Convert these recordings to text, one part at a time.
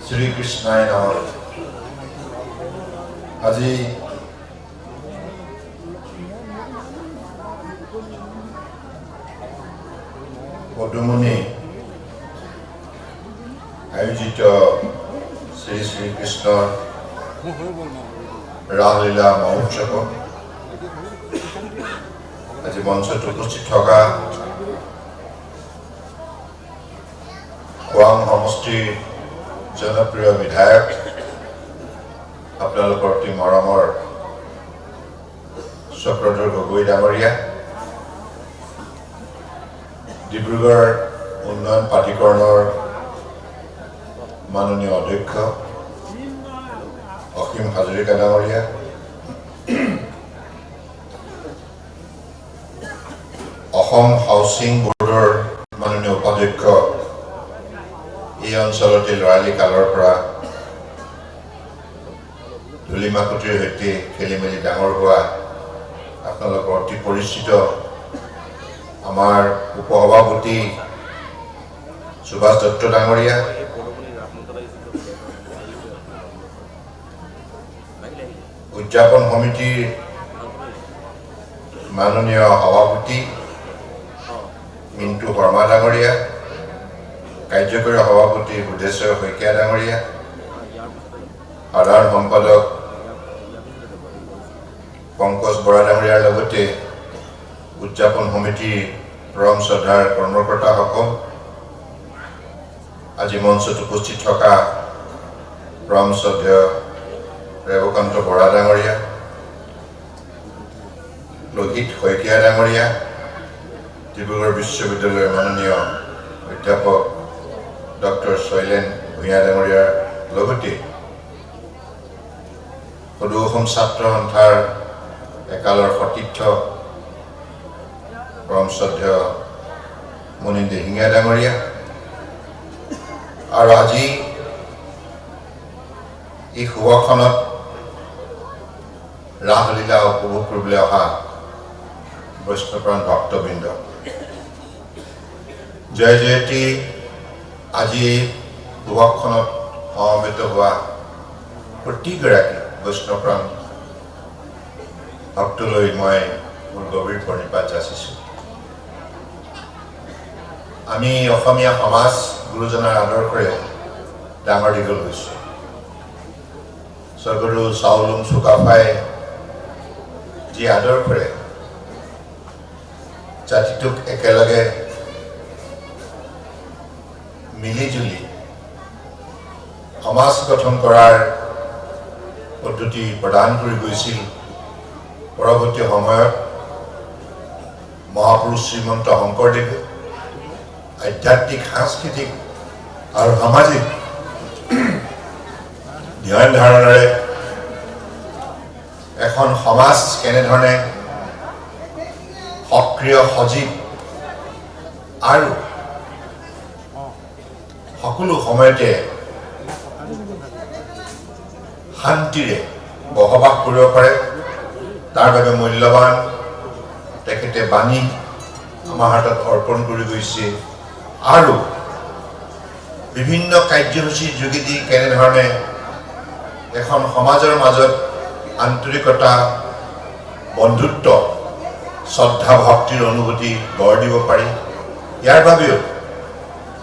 শ্ৰীকৃষ্ণায় নমঃ। আজি পদুমণি আয়োজিত শ্ৰী শ্ৰীকৃষ্ণ ৰাসলীলা মহোৎসৱ আজি মঞ্চত উপস্থিত থকা খোৱাং সমষ্টিৰ জনপ্ৰিয় বিধায়ক আপোনালোকৰ অতি মৰমৰ চক্ৰধৰ গগৈ ডাঙৰীয়া, ডিব্ৰুগড় উন্নয়ন প্ৰাধিকৰণৰ মাননীয় অধ্যক্ষ অসীম হাজৰিকা ডাঙৰীয়া, অসম হাউচিং বোৰ্ডৰ মাননীয় উপাধ্যক্ষ, এই অঞ্চলতে লৰালি কালৰ পৰা ধূলি মাকতিৰ সৈতে খেলি মেলি ডাঙৰ হোৱা আপোনালোকৰ অতি পৰিচিত আমাৰ উপসভাপতি সুভাষ দত্ত ডাঙৰীয়া, উদযাপন সমিতিৰ মাননীয় সভাপতি মিণ্টু শৰ্মা ডাঙৰীয়া, কাৰ্যকৰী সভাপতি বুধেশ্বৰ শইকীয়া ডাঙৰীয়া, সাধাৰণ সম্পাদক পংকজ বৰা ডাঙৰীয়াৰ লগতে উদযাপন সমিতিৰ পৰম শ্ৰদ্ধাৰ কৰ্মকৰ্তাসকল, আজি মঞ্চত উপস্থিত থকা পৰম শ্ৰদ্ধেয় ৰেৱকান্ত বৰা ডাঙৰীয়া, লোহিত শইকীয়া ডাঙৰীয়া, ডিব্ৰুগড় বিশ্ববিদ্যালয়ৰ মাননীয় অধ্যাপক ডক্টৰ শৈলেন ভূঞা ডাঙৰীয়াৰ লগতে সদৌ অসম ছাত্ৰ সন্থাৰ একালৰ সতীৰ্থ পৰম শ্ৰদ্ধেয় মুনীন দিহিঙীয়া ডাঙৰীয়া, আৰু আজি এই শুভক্ষণত ৰাসলীলা উপভোগ কৰিবলৈ অহা বৈষ্ণৱপ্ৰাণ ভক্তবৃন্দ, জয় জয়তী আজি শুভক্ষণত সমবেত হোৱা প্ৰতিগৰাকী বৈষ্ণৱপ্ৰাণ ভক্তলৈ মই মোৰ গভীৰ প্ৰণিপাত যাচিছোঁ। আমি অসমীয়া সমাজ গুৰুজনাৰ আদৰ্শৰে ডাঙৰ দীঘল হৈছোঁ। স্বৰ্গদেউ চাওলুং চুকাফাই যি আদৰ্শৰে জাতিটোক একেলগে মিলিজুলি সমাজ গঠন কৰাৰ পদ্ধতি প্ৰদান কৰি গৈছিল, পৰৱৰ্তী সময়ত মহাপুৰুষ শ্ৰীমন্ত শংকৰদেৱে আধ্যাত্মিক, সাংস্কৃতিক আৰু সামাজিক ধ্যান ধাৰণাৰে এখন সমাজ কেনেধৰণে সক্ৰিয়, সজীৱ আৰু সকলো সময়তে শান্তিৰে বসবাস কৰিব পাৰে, তাৰ বাবে মূল্যৱান তেখেতে বাণী আমাৰ হাতত অৰ্পণ কৰি গৈছে, আৰু বিভিন্ন কাৰ্যসূচীৰ যোগেদি কেনেধৰণে এখন সমাজৰ মাজত আন্তৰিকতা, বন্ধুত্ব, শ্ৰদ্ধা, ভক্তিৰ অনুভূতি গঢ় দিব পাৰি, ইয়াৰ বাবেও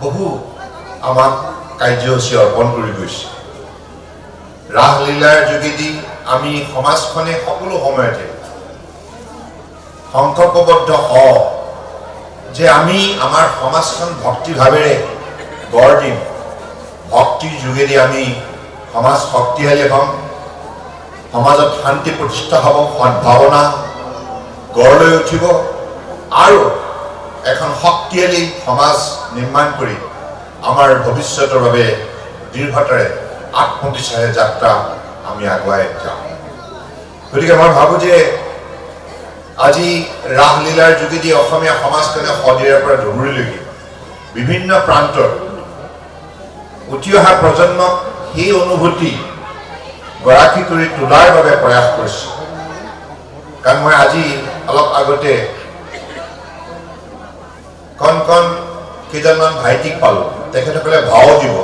বহু আমাক কাৰ্যসূচী অৰ্পণ কৰি গৈছে। ৰাসলীলাৰ যোগেদি আমি সমাজখনে সকলো সময়তে সংকল্পবদ্ধ হওঁ যে আমি আমাৰ সমাজখন ভক্তিভাৱেৰে গঢ় দিম, ভক্তিৰ যোগেদি আমি সমাজ শক্তিশালী হ'ম, সমাজত শান্তি প্ৰতিষ্ঠা হ'ব, সদ্ভাৱনা গঢ় লৈ উঠিব, আৰু এখন শক্তিশালী সমাজ নিৰ্মাণ কৰি আমাৰ ভৱিষ্যতৰ বাবে দৃঢ়তাৰে আত্মবিশ্বাসেৰে যাত্ৰা আমি আগুৱাই যাম। গতিকে মই ভাবোঁ যে আজি ৰাসলীলাৰ যোগেদি অসমীয়া সমাজখনে শদিয়াৰ পৰা ধুবুৰীলৈকে বিভিন্ন প্ৰান্তত উঠি অহা প্ৰজন্মক সেই অনুভূতি গৰাকী কৰি তোলাৰ বাবে প্ৰয়াস কৰিছোঁ। কাৰণ মই আজি অলপ আগতে কণ কণ কেইজনমান ভাইটিক পালোঁ, তেখেতসকলে ভাও দিব,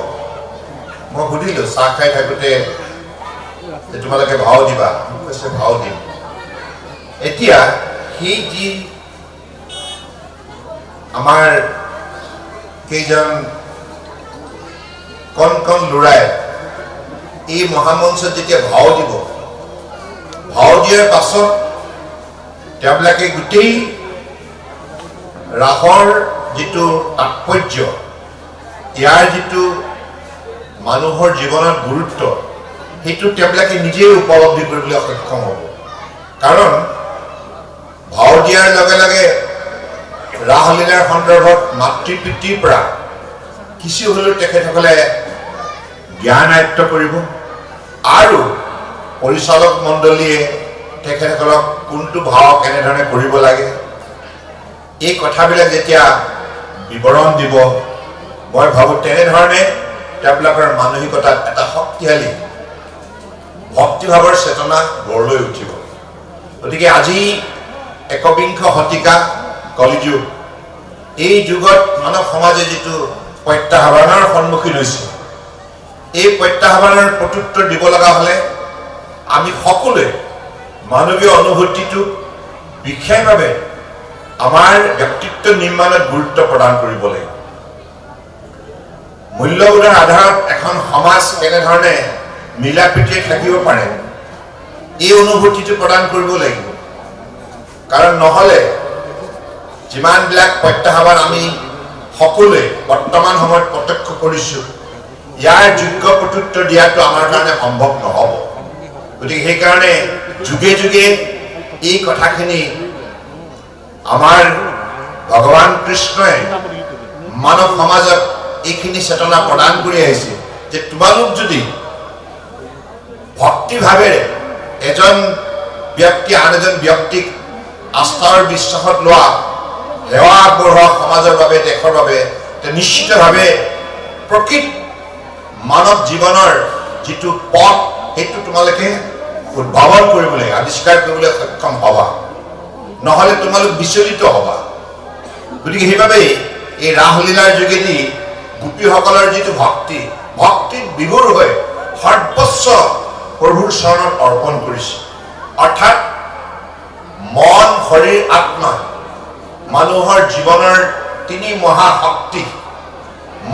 মই সুধিলোঁ চাহ খাই থাকোঁতে তোমালোকে ভাও দিবা, কৈছে ভাও দিম। এতিয়া সেই যি আমাৰ কেইজন কণ কণ ল'ৰাই এই মহামঞ্চত যেতিয়া ভাও দিব, ভাও দিয়াৰ পাছত তেওঁলোকে গোটেই ৰাসৰ যিটো তাৎপৰ্য, ইয়াৰ যিটো মানুহৰ জীৱনত গুৰুত্ব, সেইটো তেওঁলোকে নিজেই উপলব্ধি কৰিবলৈ সক্ষম হ'ব। কাৰণ ভাও দিয়াৰ লগে লগে ৰাসলীলাৰ সন্দৰ্ভত মাতৃ পিতৃৰ পৰা কিছু হ'লেও তেখেতসকলে জ্ঞান আয়ত্ত কৰিব আৰু পৰিচালক মণ্ডলীয়ে তেখেতসকলক কোনটো ভাও কেনেধৰণে কৰিব লাগে এই কথাবিলাক যেতিয়া বিৱৰণ দিব, মই ভাবোঁ তেনেধৰণে তেওঁলোকৰ মানসিকতাত এটা শক্তিশালী ভক্তিভাৱৰ চেতনা গঢ় লৈ উঠিব। গতিকে আজি একবিংশ শতিকা কলিযুগ, এই যুগত মানৱ সমাজে যিটো প্ৰত্যাহ্বানৰ সন্মুখীন হৈছে, এই প্ৰত্যাহ্বানৰ প্ৰত্যুত্তৰ দিব লগা হ'লে আমি সকলোৱে মানৱীয় অনুভূতিটোক বিশেষভাৱে আমাৰ ব্যক্তিত্ব নিৰ্মাণত গুৰুত্ব প্ৰদান কৰিব লাগিব। মূল্যবোধৰ আধাৰত এখন সমাজ কেনেধৰণে মিলা প্ৰীতিৰে থাকিব পাৰে, এই অনুভূতিটো প্ৰদান কৰিব লাগিব। কাৰণ নহ'লে যিমানবিলাক প্ৰত্যাহ্বান আমি সকলোৱে বৰ্তমান সময়ত প্ৰত্যক্ষ কৰিছোঁ, ইয়াৰ যোগ্য প্ৰত্যুত্তৰ দিয়াটো আমাৰ কাৰণে সম্ভৱ নহ'ব। গতিকে সেইকাৰণে যুগে যুগে এই কথাখিনি আমাৰ ভগৱান কৃষ্ণই মানৱ সমাজত এইখিনি চেতনা প্ৰদান কৰি আহিছে যে তোমালোক যদি ভক্তিভাৱেৰে এজন ব্যক্তি আন এজন ব্যক্তিক আস্থাৰ বিশ্বাসত লোৱা, সেৱা আগবঢ়োৱা সমাজৰ বাবে, দেশৰ বাবে, নিশ্চিতভাৱে প্ৰকৃত মানৱ জীৱনৰ যিটো পথ সেইটো তোমালোকে উদ্ভাৱন কৰিবলৈ, আৱিষ্কাৰ কৰিবলৈ সক্ষম হ'বা, নহ'লে তোমালোক বিচলিত হ'বা। গতিকে সেইবাবেই এই ৰাসলীলাৰ যোগেদি গোপীসকলৰ যিটো ভক্তি, ভক্তিত বিভোৰ হৈ সৰ্বোচ্চ প্ৰভুৰ চৰণত অৰ্পণ কৰিছে। অৰ্থাৎ মন, শৰীৰ, আত্মা, মানুহৰ জীৱনৰ তিনি মহাশক্তি,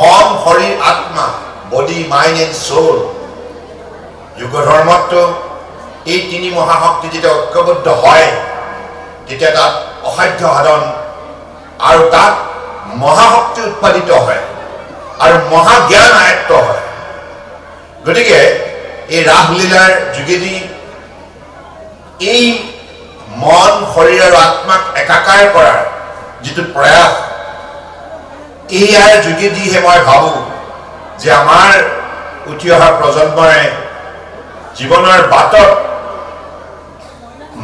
মন, শৰীৰ, আত্মা, বডি, মাইণ্ড এণ্ড চ'ল। যোগ ধৰ্মতটো এই তিনি মহাশক্তি যেতিয়া ঐক্যবদ্ধ হয়, তেতিয়া তাত অসাধ্য সাধন আৰু তাত মহাশক্তি উৎপাদিত হয় আৰু মহাজ্ঞান আয়ত্ত হয়। গতিকে এই ৰাসলীলাৰ যোগেদি এই মন, শৰীৰ আৰু আত্মাক একাকাৰ কৰাৰ যিটো প্ৰয়াস, ইয়াৰ যোগেদিহে মই ভাবোঁ যে আমাৰ উঠি অহা প্ৰজন্মই জীৱনৰ বাটত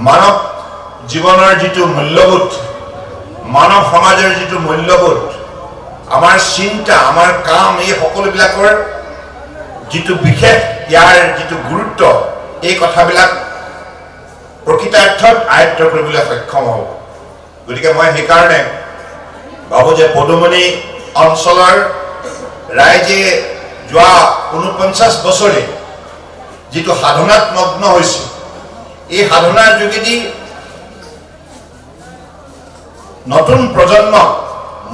মানৱ জীৱনৰ যিটো মূল্যবোধ, মানৱ সমাজৰ যিটো মূল্যবোধ, আমাৰ চিন্তা, আমাৰ কাম, এই সকলোবিলাকৰ যিটো বিশেষ ইয়াৰ যিটো গুৰুত্ব, এই কথাবিলাক প্ৰকৃতাৰ্থত আয়ত্ত কৰিবলৈ সক্ষম হ'ব। গতিকে মই সেইকাৰণে ভাবোঁ যে পদুমণি অঞ্চলৰ ৰাইজে যোৱা ৪৯ বছৰে যিটো সাধনাত মগ্ন হৈছে, এই সাধনাৰ যোগেদি নতুন প্ৰজন্মক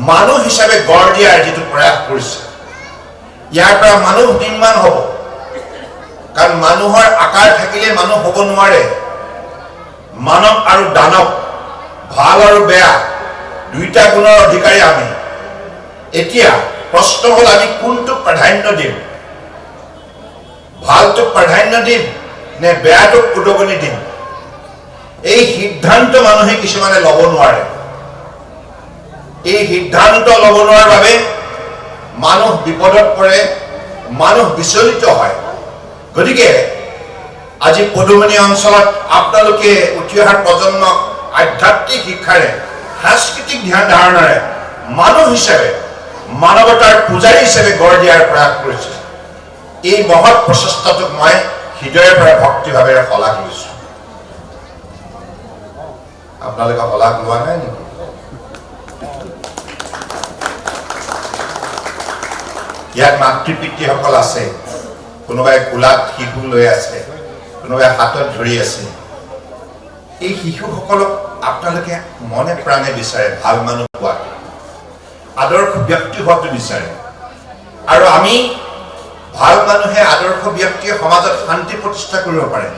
মানুহ হিচাপে গঢ় দিয়াৰ যিটো প্ৰয়াস কৰিছে, ইয়াৰ পৰা মানুহ নিৰ্মাণ হ'ব। কাৰণ মানুহৰ আকাৰ থাকিলে মানুহ হ'ব নোৱাৰে। মানৱ আৰু দানৱ, ভাল আৰু বেয়া, দুইটা গুণৰ অধিকাৰী আমি। এতিয়া প্ৰশ্ন হ'ল আমি কোনটোক প্ৰাধান্য দিম? ভালটোক প্ৰাধান্য দিম নে বেয়াটোক উদগনি দিম? এই সিদ্ধান্ত মানুহে কিছুমানে ল'ব নোৱাৰে। এই সিদ্ধান্ত ল'ব নোৱাৰাৰ বাবে মানুহ বিপদত পৰে, মানুহ বিচলিত হয়। গতিকে আজি পদুমণি অঞ্চলত আপোনালোকে উঠি অহা প্ৰজন্মক আধ্যাত্মিক শিক্ষাৰে, সাংস্কৃতিক ধ্যান ধাৰণাৰে মানুহ হিচাপে, মানৱতাৰ পূজাৰী হিচাপে গঢ় দিয়াৰ প্ৰয়াস কৰিছে। এই মহৎ প্ৰচেষ্টাটোক মই হৃদয়ৰ পৰা ভক্তিভাৱেৰে শলাগ লৈছোঁ। আপোনালোকে শলাগ লোৱা নাই নেকি? ইয়াত মাতৃ পিতৃসকল আছে, কোনোবাই কোলাত শিশু লৈ আছে, কোনোবাই হাতত ধৰি আছে। এই শিশুসকলক আপোনালোকে মনে প্ৰাণে বিচাৰে ভাল মানুহ হোৱা, আদৰ্শ ব্যক্তি হোৱাটো বিচাৰে। আৰু আমি ভাল মানুহে আদৰ্শ ব্যক্তিয়ে সমাজত শান্তি প্ৰতিষ্ঠা কৰিব পাৰে,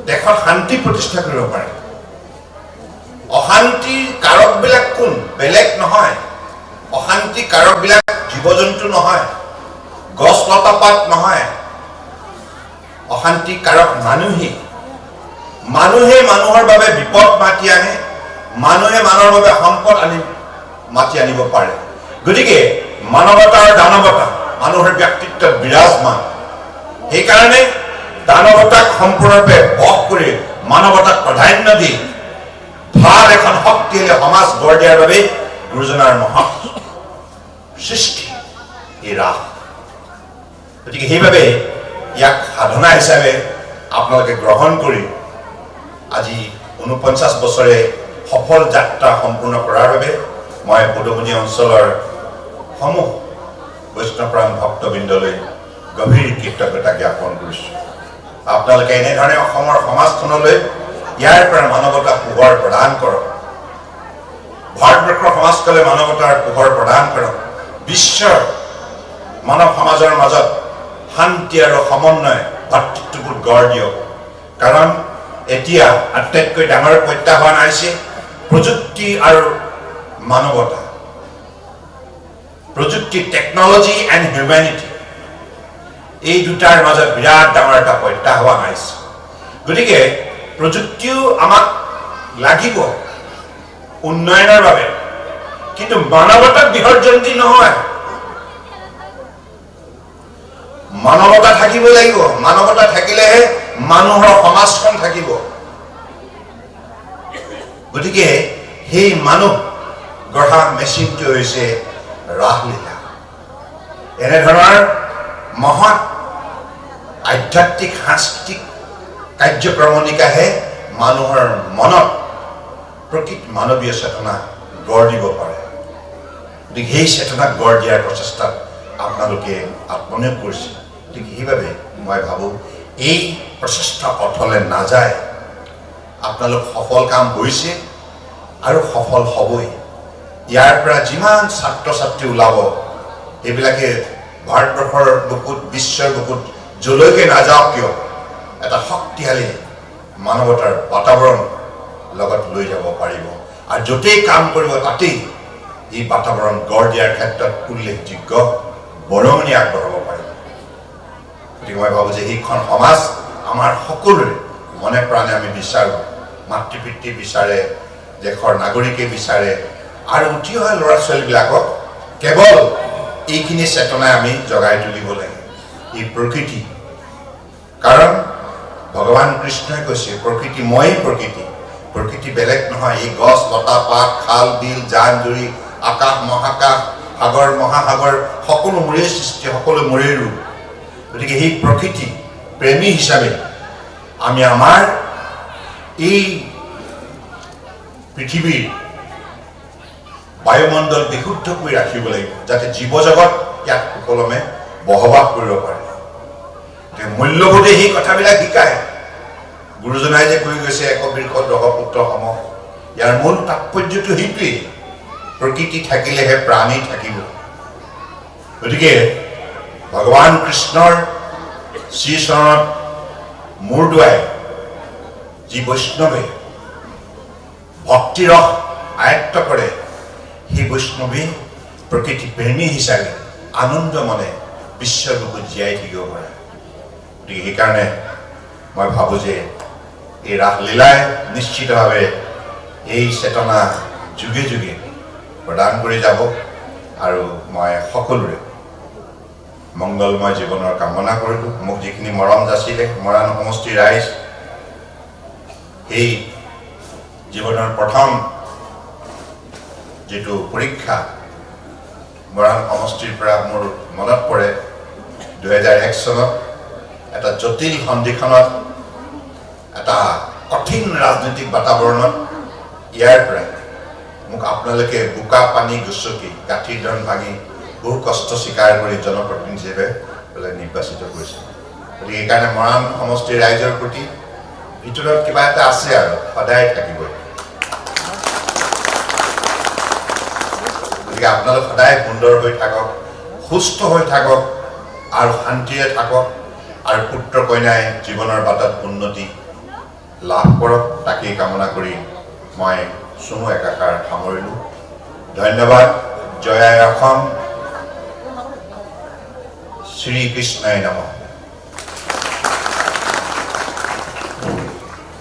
দেশত শান্তি প্ৰতিষ্ঠা কৰিব পাৰে। অশান্তিৰ কাৰকবিলাক কোন? বেলেগ নহয়। অশান্তি কাৰকবিলাক জীৱ জন্তু নহয়, গছ লতাপাত নহয়। অশান্তি কাৰক মানুহেই। মানুহে মানুহৰ বাবে বিপদ মাতি আনে, মানুহে মানুহৰ বাবে সম্পদ মাতি আনিব পাৰে। গতিকে মানৱতা আৰু দানৱতা মানুহৰ ব্যক্তিত্বত বিৰাজমান। সেইকাৰণে দানৱতাক সম্পূৰ্ণৰূপে বশ কৰি মানৱতাক প্ৰাধান্য দি ভাল এখন শক্তিশালী সমাজ গঢ় দিয়াৰ বাবে গুৰুজনাৰ মহৎ সৃষ্টি এই ৰাস। গতিকে সেইবাবে ইয়াক সাধনা হিচাপে আপোনালোকে গ্ৰহণ কৰি আজি ৪৯ বছৰে সফল যাত্ৰা সম্পূৰ্ণ কৰাৰ বাবে মই পদুমণি অঞ্চলৰ সমূহ বৈষ্ণৱপ্ৰাণ ভক্তবৃন্দলৈ গভীৰ কৃতজ্ঞতা জ্ঞাপন কৰিছোঁ। আপোনালোকে এনেধৰণে অসমৰ সমাজখনলৈ ইয়াৰ পৰা মানৱতা পোহৰ প্ৰদান কৰক, ভাৰতবৰ্ষৰ সমাজখনলৈ মানৱতাৰ পোহৰ প্ৰদান কৰক, বিশ্বৰ মানৱ সমাজৰ মাজত শান্তি আৰু সমন্বয় ভাতৃত্ববোধ গঢ় দিয়ক। কাৰণ এতিয়া আটাইতকৈ ডাঙৰ প্ৰত্যাহ্বান আহিছে প্ৰযুক্তি আৰু মানৱতা। প্ৰযুক্তি, টেকনলজি এণ্ড হিউমেনিটি, এই দুটাৰ মাজত বিৰাট ডাঙৰ এটা প্ৰত্যাহ্বান আহিছে। গতিকে প্ৰযুক্তিও আমাক লাগিব উন্নয়নৰ বাবে, কিন্তু মানৱতাক বিসৰ্জন দি নহয়। মানৱতা থাকিব লাগিব। মানৱতা থাকিলেহে মানুহৰ সমাজখন থাকিব। গতিকে সেই মানুহ গঢ়া মেচিনটো হৈছে ৰাসলীলা। এনেধৰণৰ মহৎ আধ্যাত্মিক সাংস্কৃতিক কাৰ্যক্ৰমণিকাহে মানুহৰ মনত প্ৰকৃত মানৱীয় চেতনা গঢ় দিব পাৰে। গতিকে সেই চেতনাক গঢ় দিয়াৰ প্ৰচেষ্টাত আপোনালোকে আত্মনিয়োগ কৰিছে। গতিকে সেইবাবে মই ভাবোঁ এই প্ৰচেষ্টা অথলে নাযায়। আপোনালোক সফল কাম কৰিছে আৰু সফল হ'বই। ইয়াৰ পৰা যিমান ছাত্ৰ ছাত্ৰী ওলাব, এইবিলাকে ভাৰতবৰ্ষৰ বুকুত, বিশ্বৰ বুকুত যলৈকে নাযাওক কিয় এটা শক্তিশালী মানৱতাৰ বাতাবৰণ লগত লৈ যাব পাৰিব। আৰু য'তেই কাম কৰিব তাতেই এই বাতাবৰণ গঢ় দিয়াৰ ক্ষেত্ৰত উল্লেখযোগ্য বৰঙণি আগবঢ়াব পাৰিব। গতিকে মই ভাবোঁ যে সেইখন সমাজ আমাৰ সকলোৰে মনে প্ৰাণে আমি বিচাৰোঁ। মাতৃ পিতৃ বিচাৰে, দেশৰ নাগৰিকে বিচাৰে, আৰু উঠি অহা ল'ৰা ছোৱালীবিলাকক কেৱল এইখিনি চেতনাই আমি জগাই তুলিব লাগে। এই প্ৰকৃতি, কাৰণ ভগৱান কৃষ্ণই কৈছে প্ৰকৃতিময় প্ৰকৃতি। প্ৰকৃতি বেলেগ নহয়, এই গছ লতা পাত, খাল বিল, জান জুৰি, আকাশ মহাকাশ, সাগৰ মহাসাগৰ, সকলো মোৰেই সৃষ্টি, সকলো মোৰেই ৰূপ। গতিকে সেই প্ৰকৃতি প্ৰেমী হিচাপে আমি আমাৰ এই পৃথিৱীৰ বায়ুমণ্ডল বিশুদ্ধ কৰি ৰাখিব লাগিব, যাতে জীৱ জগত ইয়াত সুকলমে বসবাস কৰিব পাৰে। মূল্যবোধে সেই কথাবিলাক শিকায়। গুৰুজনাই যে কৈ গৈছে একবৃক্ষ দহপুত্ৰ সম, ইয়াৰ মূল তাৎপৰ্যটো সেইটোৱেই। প্ৰকৃতি থাকিলেহে প্ৰাণী থাকিব। গতিকে ভগৱান কৃষ্ণৰ শ্ৰীচৰণত মূৰ দুৱাই যি বৈষ্ণৱে ভক্তিৰস আয়ত্ত কৰে, সেই বৈষ্ণৱে প্ৰকৃতি প্ৰেমী হিচাপে আনন্দ মনে বিশ্বৰ বুকুত জীয়াই থাকিব পাৰে। গতিকে সেইকাৰণে মই ভাবোঁ যে এই ৰাসলীলাই নিশ্চিতভাৱে এই চেতনা যুগে যুগে প্ৰদান কৰি যাব। আৰু মই সকলোৰে মংগলময় জীৱনৰ কামনা কৰিলোঁ। মোক যিখিনি মৰম যাচিলে মৰাণ সমষ্টিৰ ৰাইজ, সেই জীৱনৰ প্ৰথম যিটো পৰীক্ষা মৰাণ সমষ্টিৰ পৰা মোৰ মনত পৰে ২০০১ চনত এটা জটিল সন্ধিখনত, এটা কঠিন ৰাজনৈতিক বাতাবৰণত ইয়াৰ পৰাই মোক আপোনালোকে বোকা পানী গচকি গাঁঠিৰ ধন ভাঙি বহু কষ্ট স্বীকাৰ কৰি জনপ্ৰতিনিধি হিচাপে নিৰ্বাচিত কৰিছে। গতিকে সেইকাৰণে মৰাণ সমষ্টিৰ ৰাইজৰ প্ৰতি ভিতৰত কিবা এটা আছে আৰু সদায় থাকিবই। গতিকে আপোনালোক সদায় সুন্দৰ হৈ থাকক, সুস্থ হৈ থাকক আৰু শান্তিৰে থাকক আৰু পুত্ৰ কন্যাই জীৱনৰ বাটত উন্নতি লাভ কৰক, তাকেই কামনা কৰি মই চমু একাষাৰ সামৰিলোঁ। ধন্যবাদ। জয় আই অসম। শ্ৰীকৃষ্ণই নমঃ।